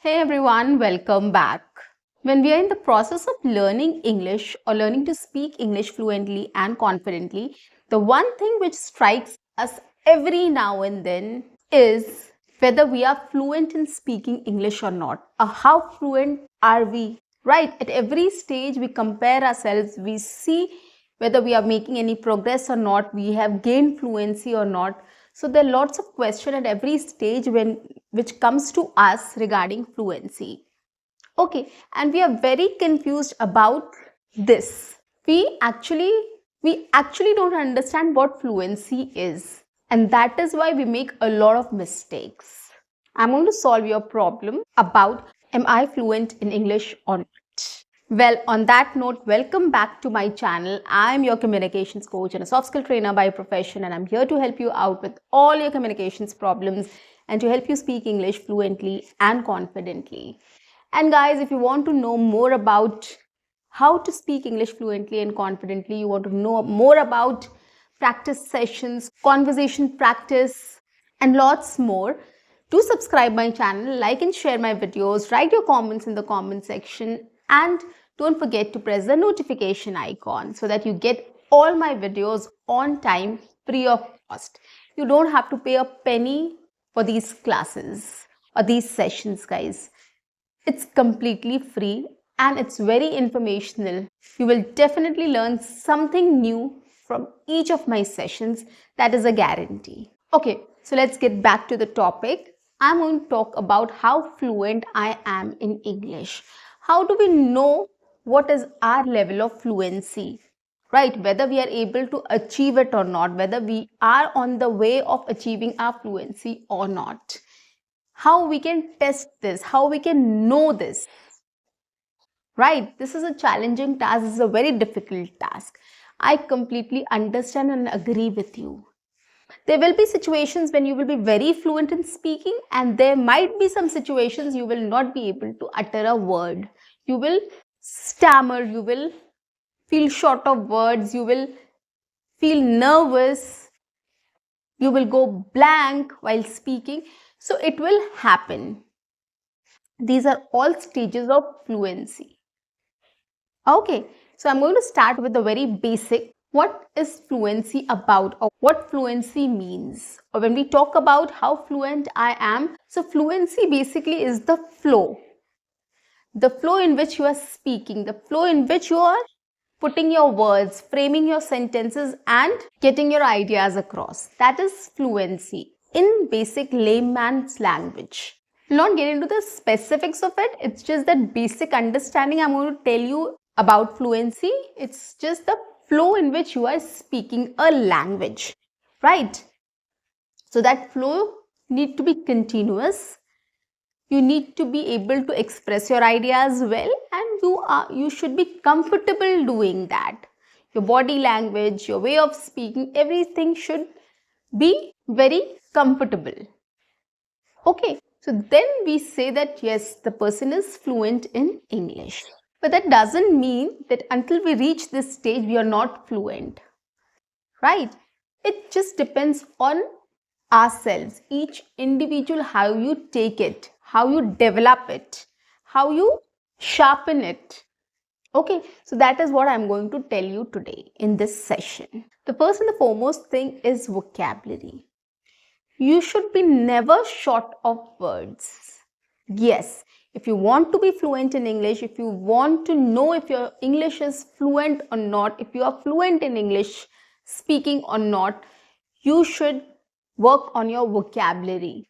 Hey everyone, welcome back. When we are in the process of learning English or learning to speak English fluently and confidently, the one thing which strikes us every now and then is whether we are fluent in speaking English or not, or how fluent are we. Right, at every stage we compare ourselves, we see whether we are making any progress or not, we have gained fluency or not. So there are lots of questions at every stage which comes to us regarding fluency. Okay, and we are very confused about this. We actually don't understand what fluency is, and that is why we make a lot of mistakes. I'm going to solve your problem about am I fluent in English or not. Well, on that note, welcome back to my channel. I'm your communications coach and a soft skill trainer by profession, and I'm here to help you out with all your communications problems and to help you speak English fluently and confidently. And guys, if you want to know more about how to speak English fluently and confidently, you want to know more about practice sessions, conversation practice, and lots more, do subscribe my channel, like and share my videos, write your comments in the comment section, and don't forget to press the notification icon so that you get all my videos on time, free of cost. You don't have to pay a penny for these classes or these sessions, guys. It's completely free and it's very informational. You will definitely learn something new from each of my sessions. That is a guarantee. Okay, so let's get back to the topic. I'm going to talk about how fluent I am in English. How do we know what is our level of fluency? Right, whether we are able to achieve it or not, whether we are on the way of achieving our fluency or not. How we can test this, how we can know this. Right, this is a challenging task, this is a very difficult task. I completely understand and agree with you. There will be situations when you will be very fluent in speaking, and there might be some situations you will not be able to utter a word. You will stammer, you will feel short of words, you will feel nervous, you will go blank while speaking. So it will happen. These are all stages of fluency. Okay, so I'm going to start with the very basic. What is fluency about, or what fluency means? Or when we talk about how fluent I am, so fluency basically is the flow in which you are speaking, the flow in which you are putting your words, framing your sentences, and getting your ideas across. That is fluency in basic layman's language. I'll not get into the specifics of it, it's just that basic understanding I'm going to tell you about fluency. It's just the flow in which you are speaking a language, right? So that flow need to be continuous. You need to be able to express your ideas well, and you should be comfortable doing that. Your body language, your way of speaking, everything should be very comfortable. Okay, so then we say that yes, the person is fluent in English. But that doesn't mean that until we reach this stage, we are not fluent, right? It just depends on ourselves, each individual, how you take it, how you develop it, how you sharpen it. Okay, so that is what I'm going to tell you today in this session. The first and the foremost thing is vocabulary. You should be never short of words. Yes, if you want to be fluent in English, if you want to know if your English is fluent or not, if you are fluent in English speaking or not, you should work on your vocabulary.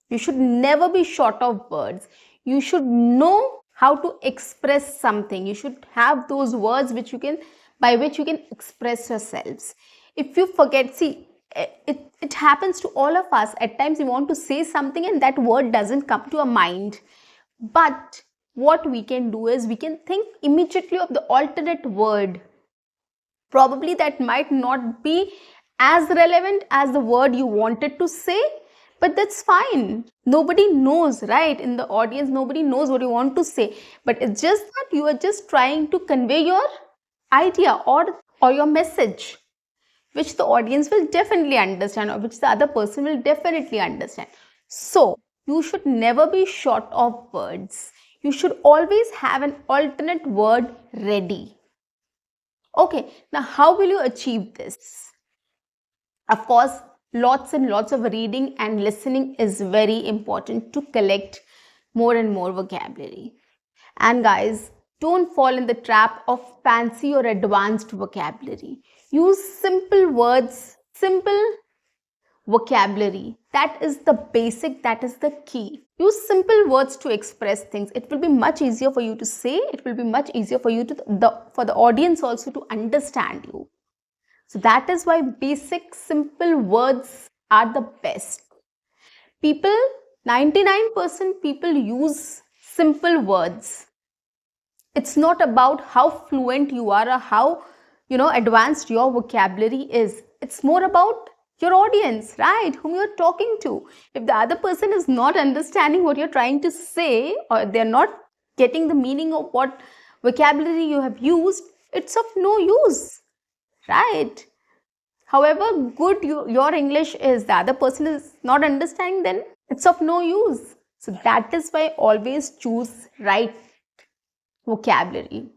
You should never be short of words. You should know how to express something. You should have those words by which you can express yourselves. If you forget, see, it happens to all of us. At times we want to say something and that word doesn't come to our mind. But what we can do is we can think immediately of the alternate word. Probably that might not be as relevant as the word you wanted to say, but that's fine. Nobody knows, right? In the audience, nobody knows what you want to say. But it's just that you are just trying to convey your idea or your message, which the audience will definitely understand, or which the other person will definitely understand. So, You should never be short of words. You should always have an alternate word ready. Okay, now how will you achieve this? Of course, lots and lots of reading and listening is very important to collect more and more vocabulary. And guys, don't fall in the trap of fancy or advanced vocabulary. Use simple words, simple vocabulary. That is the basic, that is the key. Use simple words to express things. It will be much easier for you to say. It will be much easier for you for the audience also to understand you. So that is why basic simple words are the best. People, 99% people use simple words. It's not about how fluent you are or how advanced your vocabulary is. It's more about your audience, right? Whom you're talking to. If the other person is not understanding what you're trying to say, or they're not getting the meaning of what vocabulary you have used, it's of no use, right? However good your English is, the other person is not understanding, then it's of no use. So that is why always choose right vocabulary.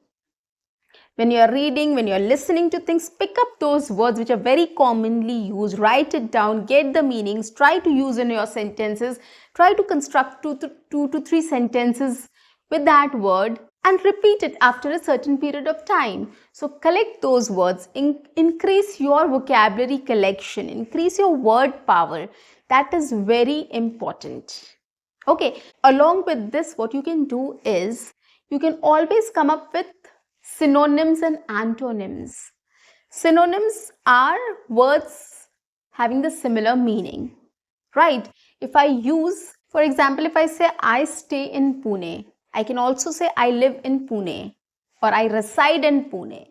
When you're reading, when you're listening to things, pick up those words which are very commonly used, write it down, get the meanings, try to use in your sentences, try to construct two to three sentences with that word and repeat it after a certain period of time. So collect those words, increase your vocabulary collection, increase your word power. That is very important. Okay, along with this, what you can do is you can always come up with synonyms and antonyms. Synonyms are words having the similar meaning, right? If I use, for example, if I say I stay in Pune, I can also say I live in Pune or I reside in Pune,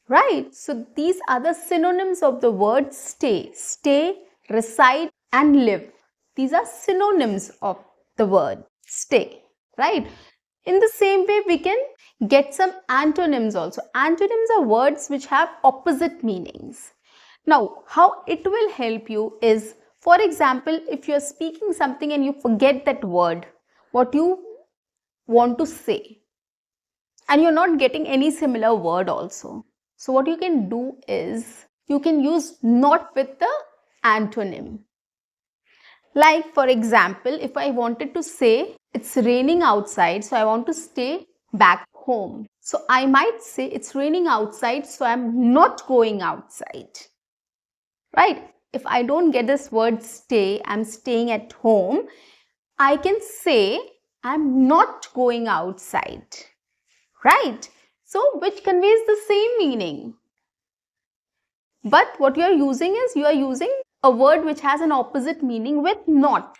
right? So these are the synonyms of the word stay. Stay, reside and live. These are synonyms of the word stay, right? In the same way, we can get some antonyms also. Antonyms are words which have opposite meanings. Now, how it will help you is, for example, if you're speaking something and you forget that word, what you want to say, and you're not getting any similar word also. So what you can do is, you can use not with the antonym. Like, for example, if I wanted to say it's raining outside, so I want to stay back home. So I might say it's raining outside, so I'm not going outside. Right? If I don't get this word stay, I'm staying at home, I can say I'm not going outside. Right? So which conveys the same meaning. But what you are using is, you are using a word which has an opposite meaning with not.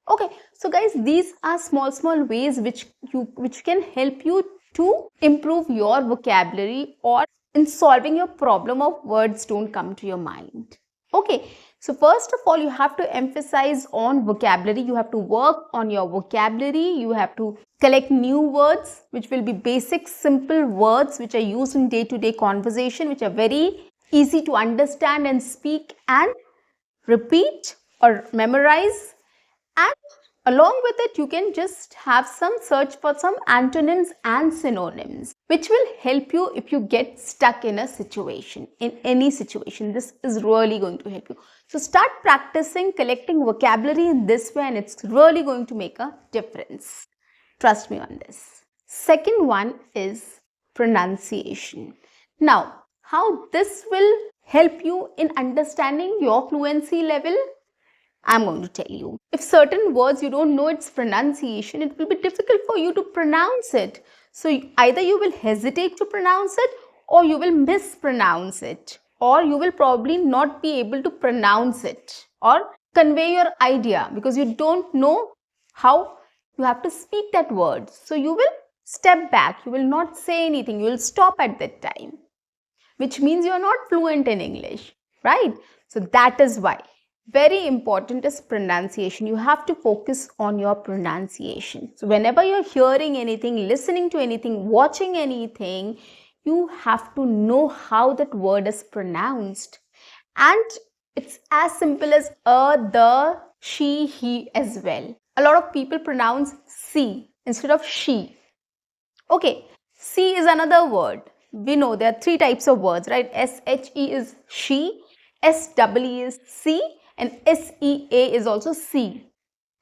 Okay, so guys, these are small ways which can help you to improve your vocabulary or in solving your problem of words don't come to your mind. Okay, so first of all, you have to emphasize on vocabulary. You have to work on your vocabulary. You have to collect new words which will be basic, simple words which are used in day-to-day conversation, which are very easy to understand and speak and repeat or memorize. And along with it, you can just have some search for some antonyms and synonyms, which will help you if you get stuck in a situation, in any situation. This is really going to help you. So start practicing collecting vocabulary in this way, and it's really going to make a difference. Trust me on this. Second one is pronunciation. Now, how this will help you in understanding your fluency level, I'm going to tell you. If certain words you don't know its pronunciation, it will be difficult for you to pronounce it. So either you will hesitate to pronounce it, or you will mispronounce it, or you will probably not be able to pronounce it or convey your idea because you don't know how you have to speak that word. So you will step back, you will not say anything, you will stop at that time, which means you are not fluent in English, right? So that is why. Very important is pronunciation. You have to focus on your pronunciation. So whenever you're hearing anything, listening to anything, watching anything, you have to know how that word is pronounced. And it's as simple as a, the, she, he as well. A lot of people pronounce C instead of she. Okay, C is another word. We know there are three types of words, right? SHE is she, SEE is C, and SEA is also C,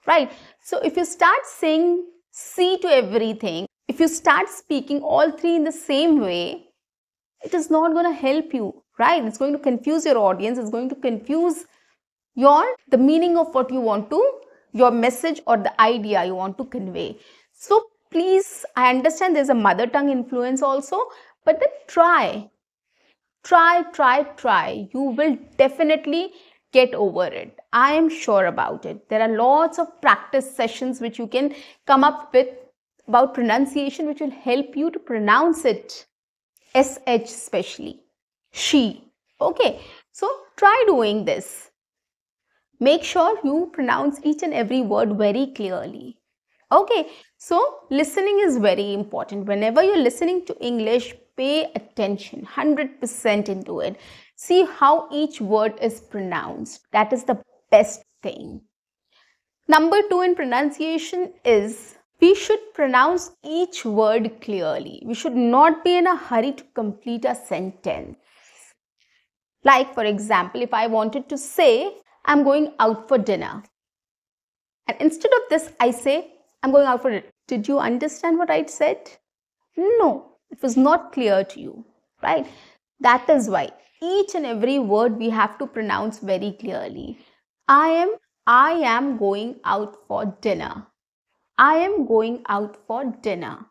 right? So if you start saying C to everything, if you start speaking all three in the same way, it is not going to help you, right? It's going to confuse your audience. It's going to confuse the meaning of what you want to, your message or the idea you want to convey. So please, I understand there's a mother tongue influence also, but then try. You will definitely get over it. I am sure about it. There are lots of practice sessions which you can come up with about pronunciation, which will help you to pronounce it. SH especially. She. Okay. So try doing this. Make sure you pronounce each and every word very clearly. Okay, so listening is very important. Whenever you're listening to English, pay attention 100% into it. See how each word is pronounced. That is the best thing. Number 2 in pronunciation is we should pronounce each word clearly. We should not be in a hurry to complete a sentence. Like, for example, if I wanted to say, I'm going out for dinner. And instead of this, I say, I'm going out for dinner. Did you understand what I said? No, it was not clear to you, right? That is why each and every word we have to pronounce very clearly. I am going out for dinner. I am going out for dinner.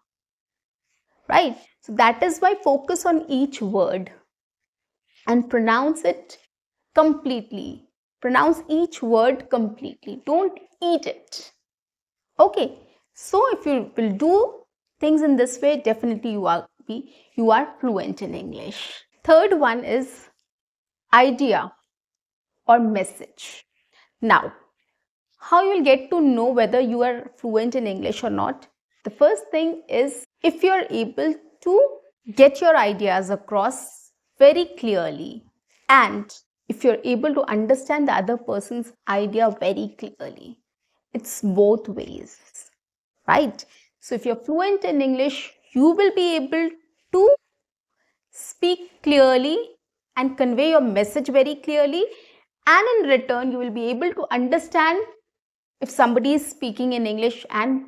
Right? So that is why focus on each word and pronounce it completely. Pronounce each word completely. Don't eat it. Okay. So if you will do things in this way, definitely you are fluent in English. Third one is idea or message. Now, how you will get to know whether you are fluent in English or not? The first thing is if you are able to get your ideas across very clearly, and if you're able to understand the other person's idea very clearly. It's both ways, right? So if you're fluent in English, you will be able to speak clearly and convey your message very clearly, and in return you will be able to understand if somebody is speaking in English and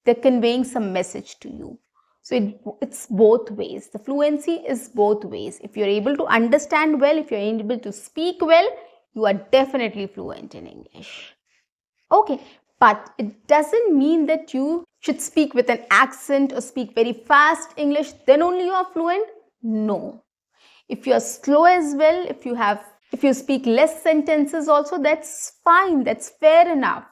they're conveying some message to you. So it's both ways. The fluency is both ways. If you're able to understand well, if you're able to speak well, you are definitely fluent in English. Okay, but it doesn't mean that you should speak with an accent or speak very fast English, then only you are fluent. No. If you are slow as well, if you speak less sentences also, that's fine, that's fair enough.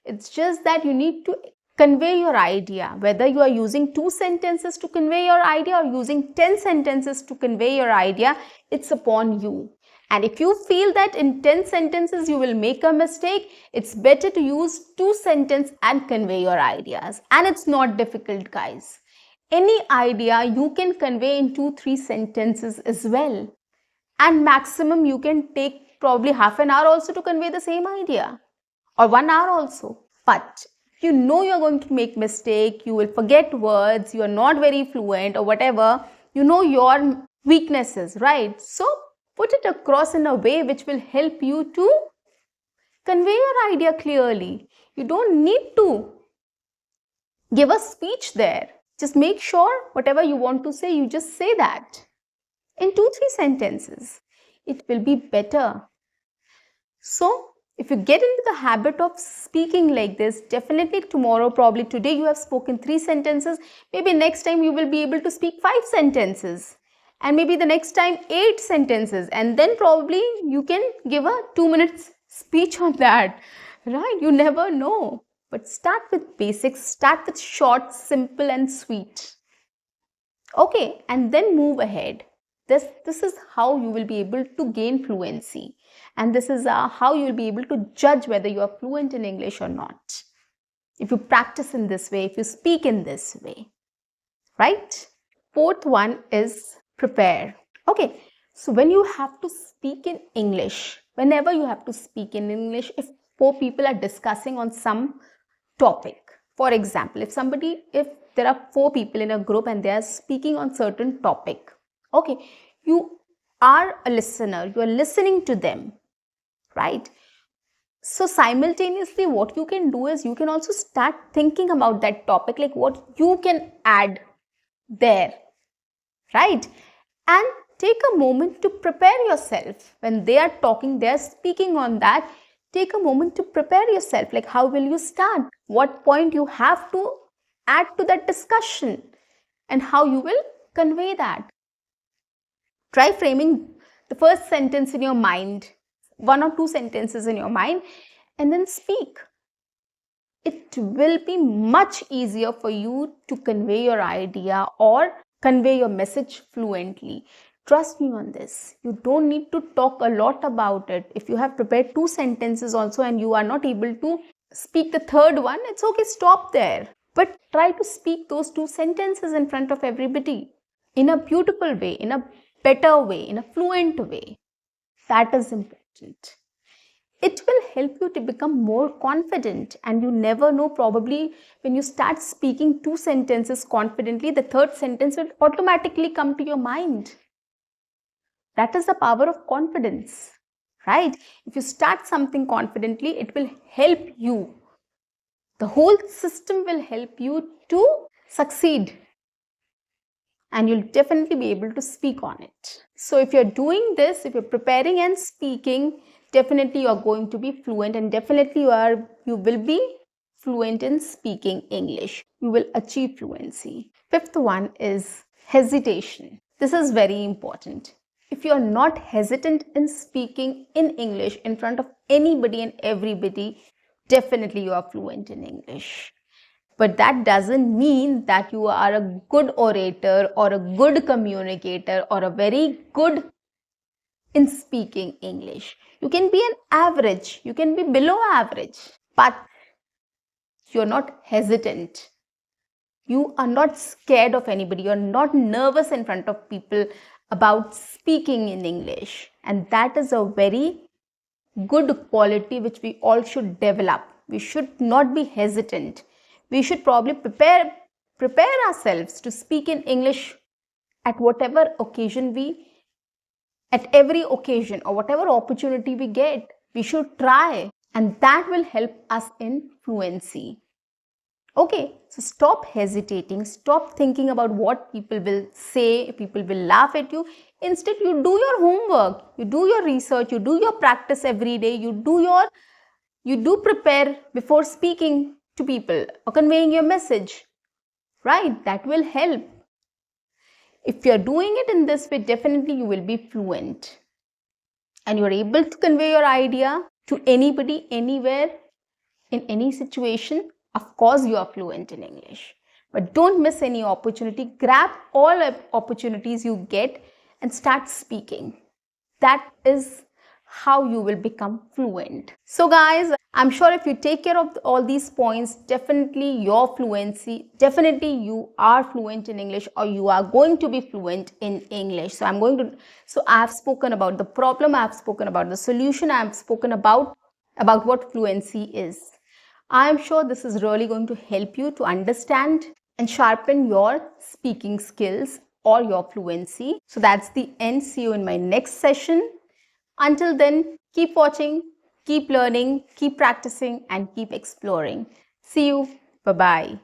It's just that you need to convey your idea. Whether you are using 2 sentences to convey your idea or using 10 sentences to convey your idea, it's upon you. And if you feel that in 10 sentences you will make a mistake, it's better to use 2 sentences and convey your ideas. And it's not difficult, guys. Any idea you can convey in 2-3 sentences as well. And maximum you can take probably half an hour also to convey the same idea. Or 1 hour also. But if you know you're going to make mistake, you will forget words, you are not very fluent or whatever, you know your weaknesses, right? So put it across in a way which will help you to convey your idea clearly. You don't need to give a speech there. Just make sure whatever you want to say, you just say that in 2-3 sentences. It will be better. So if you get into the habit of speaking like this, definitely tomorrow, probably today you have spoken 3 sentences, maybe next time you will be able to speak 5 sentences, and maybe the next time 8 sentences, and then probably you can give a 2 minutes speech on that, right? You never know. But start with basics, start with short, simple and sweet. Okay, and then move ahead. This is how you will be able to gain fluency. And this is how you will be able to judge whether you are fluent in English or not. If you practice in this way, if you speak in this way, right? Fourth one is prepare. Okay, so when you have to speak in English, whenever you have to speak in English, if 4 people are discussing on some topic. For example, if there are 4 people in a group and they are speaking on certain topic, okay, you are a listener, you are listening to them, right? So simultaneously, what you can do is you can also start thinking about that topic, like what you can add there, right? And take a moment to prepare yourself. When they are talking, they are speaking on that. Take a moment to prepare yourself. Like, how will you start? What point you have to add to that discussion? And how you will convey that. Try framing the first sentence in your mind, 1 or 2 sentences in your mind, and then speak. It will be much easier for you to convey your idea or convey your message fluently. Trust me on this. You don't need to talk a lot about it. If you have prepared 2 sentences also and you are not able to speak the third one, it's okay, stop there. But try to speak those 2 sentences in front of everybody in a beautiful way, in a better way, in a fluent way. That is important. It will help you to become more confident, and you never know, probably when you start speaking 2 sentences confidently, the third sentence will automatically come to your mind. That is the power of confidence, right? If you start something confidently, it will help you. The whole system will help you to succeed, and you'll definitely be able to speak on it. So if you're doing this, if you're preparing and speaking, definitely you're going to be fluent, and definitely you will be fluent in speaking English. You will achieve fluency. Fifth one is hesitation. This is very important. If you're not hesitant in speaking in English in front of anybody and everybody, definitely you are fluent in English. But that doesn't mean that you are a good orator or a good communicator or a very good in speaking English. You can be an average, you can be below average, but you're not hesitant. You are not scared of anybody. You're not nervous in front of people about speaking in English. And that is a very good quality which we all should develop. We should not be hesitant. We should probably prepare ourselves to speak in English at whatever occasion at every occasion or whatever opportunity we get. We should try, and that will help us in fluency. Okay, so stop hesitating, stop thinking about what people will say, people will laugh at you. Instead, you do your homework, you do your research, you do your practice every day, you do prepare before speaking to people or conveying your message, right? That will help. If you're doing it in this way, definitely you will be fluent and you're able to convey your idea to anybody, anywhere, in any situation. Of course, you are fluent in English, but don't miss any opportunity. Grab all opportunities you get and start speaking. That is how you will become fluent. So guys, I'm sure if you take care of all these points, definitely your fluency, definitely you are fluent in English, or you are going to be fluent in English. So I have spoken about the problem, I have spoken about the solution, I have spoken about what fluency is. I am sure this is really going to help you to understand and sharpen your speaking skills or your fluency. So that's the end. See you in my next session. Until then, keep watching, keep learning, keep practicing, and keep exploring. See you. Bye-bye.